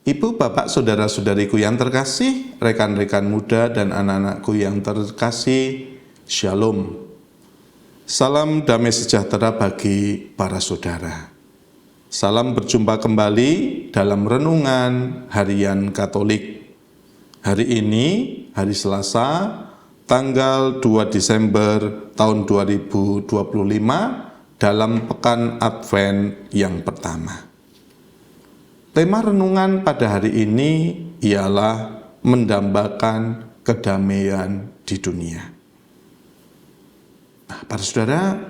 Ibu, bapak, saudara-saudariku yang terkasih, rekan-rekan muda dan anak-anakku yang terkasih, Shalom. Salam damai sejahtera bagi para saudara. Salam berjumpa kembali dalam Renungan Harian Katolik. Hari ini, hari Selasa, tanggal 2 Desember tahun 2025, dalam Pekan Advent yang pertama. Tema renungan pada hari ini ialah mendambakan kedamaian di dunia. Nah, para saudara,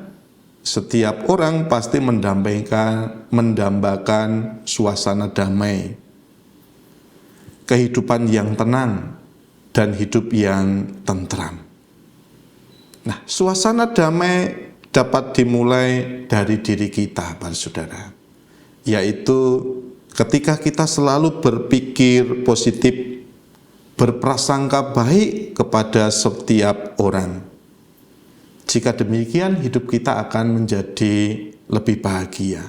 setiap orang pasti mendambakan suasana damai, kehidupan yang tenang, dan hidup yang tentram. Nah, suasana damai dapat dimulai dari diri kita, para saudara, yaitu ketika kita selalu berpikir positif, berprasangka baik kepada setiap orang. Jika demikian, hidup kita akan menjadi lebih bahagia.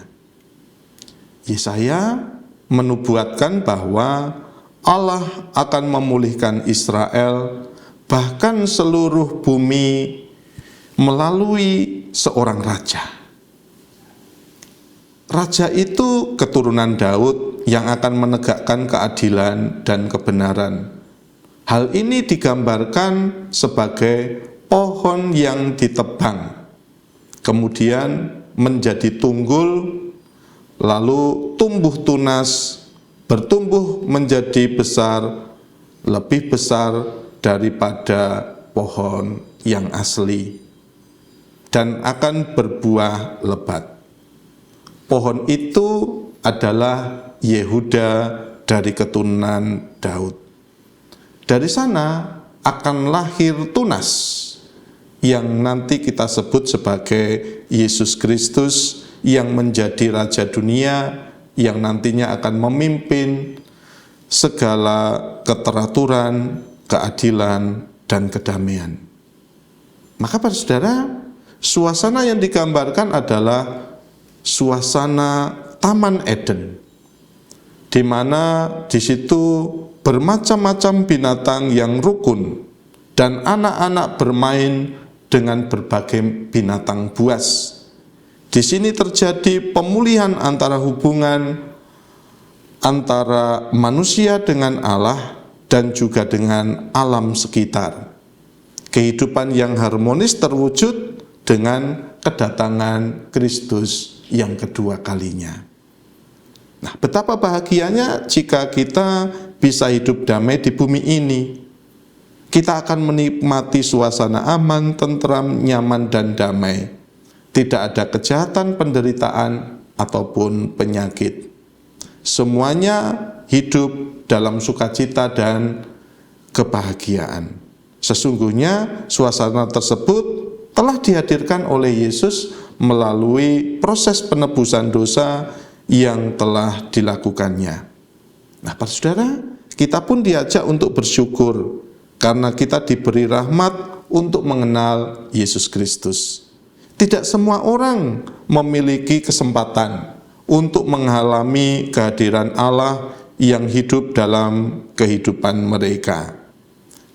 Yesaya menubuatkan bahwa Allah akan memulihkan Israel, bahkan seluruh bumi, melalui seorang raja. Raja itu keturunan Daud yang akan menegakkan keadilan dan kebenaran. Hal ini digambarkan sebagai pohon yang ditebang, kemudian menjadi tunggul, lalu tumbuh tunas, bertumbuh menjadi besar, lebih besar daripada pohon yang asli, dan akan berbuah lebat. Pohon itu adalah Yehuda dari keturunan Daud. Dari sana akan lahir tunas yang nanti kita sebut sebagai Yesus Kristus, yang menjadi Raja dunia, yang nantinya akan memimpin segala keteraturan, keadilan, dan kedamaian. Maka para saudara, suasana yang digambarkan adalah suasana Taman Eden, di mana di situ bermacam-macam binatang yang rukun dan anak-anak bermain dengan berbagai binatang buas. Di sini terjadi pemulihan antara hubungan antara manusia dengan Allah dan juga dengan alam sekitar. Kehidupan yang harmonis terwujud dengan kedatangan Kristus yang kedua kalinya. Nah, betapa bahagianya jika kita bisa hidup damai di bumi ini. Kita akan menikmati suasana aman, tentram, nyaman, dan damai. Tidak ada kejahatan, penderitaan, ataupun penyakit. Semuanya hidup dalam sukacita dan kebahagiaan. Sesungguhnya suasana tersebut telah dihadirkan oleh Yesus melalui proses penebusan dosa yang telah dilakukannya. Nah, para saudara, kita pun diajak untuk bersyukur karena kita diberi rahmat untuk mengenal Yesus Kristus. Tidak semua orang memiliki kesempatan untuk mengalami kehadiran Allah yang hidup dalam kehidupan mereka.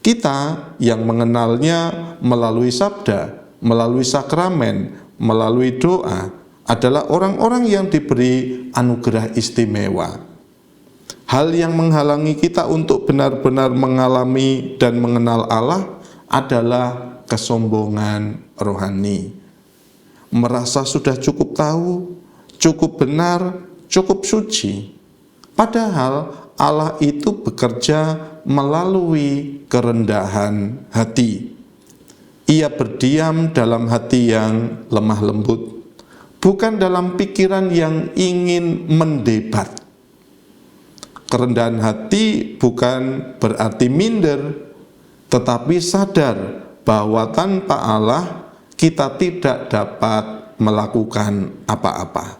Kita yang mengenalnya melalui sabda, melalui sakramen, melalui doa, adalah orang-orang yang diberi anugerah istimewa. Hal yang menghalangi kita untuk benar-benar mengalami dan mengenal Allah adalah kesombongan rohani. Merasa sudah cukup tahu, cukup benar, cukup suci. Padahal Allah itu bekerja melalui kerendahan hati. Ia berdiam dalam hati yang lemah lembut, bukan dalam pikiran yang ingin mendebat. Kerendahan hati bukan berarti minder, tetapi sadar bahwa tanpa Allah kita tidak dapat melakukan apa-apa.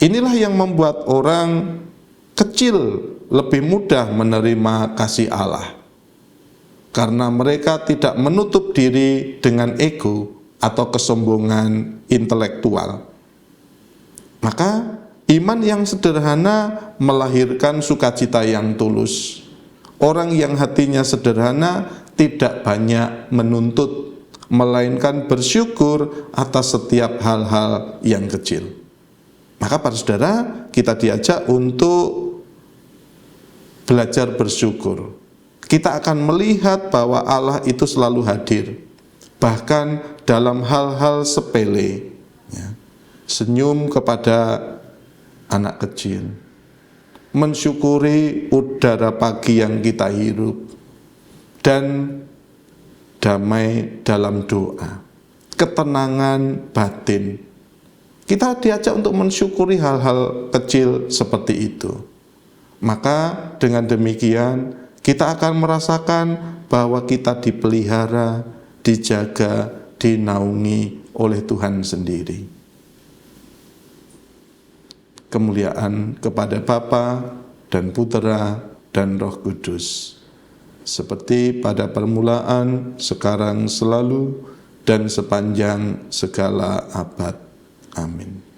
Inilah yang membuat orang kecil lebih mudah menerima kasih Allah, karena mereka tidak menutup diri dengan ego atau kesombongan intelektual. Maka Iman yang sederhana melahirkan sukacita yang tulus. Orang yang hatinya sederhana tidak banyak menuntut, melainkan bersyukur atas setiap hal-hal yang kecil. Maka para saudara, kita diajak untuk belajar bersyukur. Kita akan melihat bahwa Allah itu selalu hadir, bahkan dalam hal-hal sepele. Senyum kepada anak kecil, mensyukuri udara pagi yang kita hirup, dan damai dalam doa, ketenangan batin. Kita diajak untuk mensyukuri hal-hal kecil seperti itu. Maka dengan demikian kita akan merasakan bahwa kita dipelihara, dijaga, dinaungi oleh Tuhan sendiri. Kemuliaan kepada Bapa dan Putera dan Roh Kudus, seperti pada permulaan, sekarang, selalu, dan sepanjang segala abad. Amin.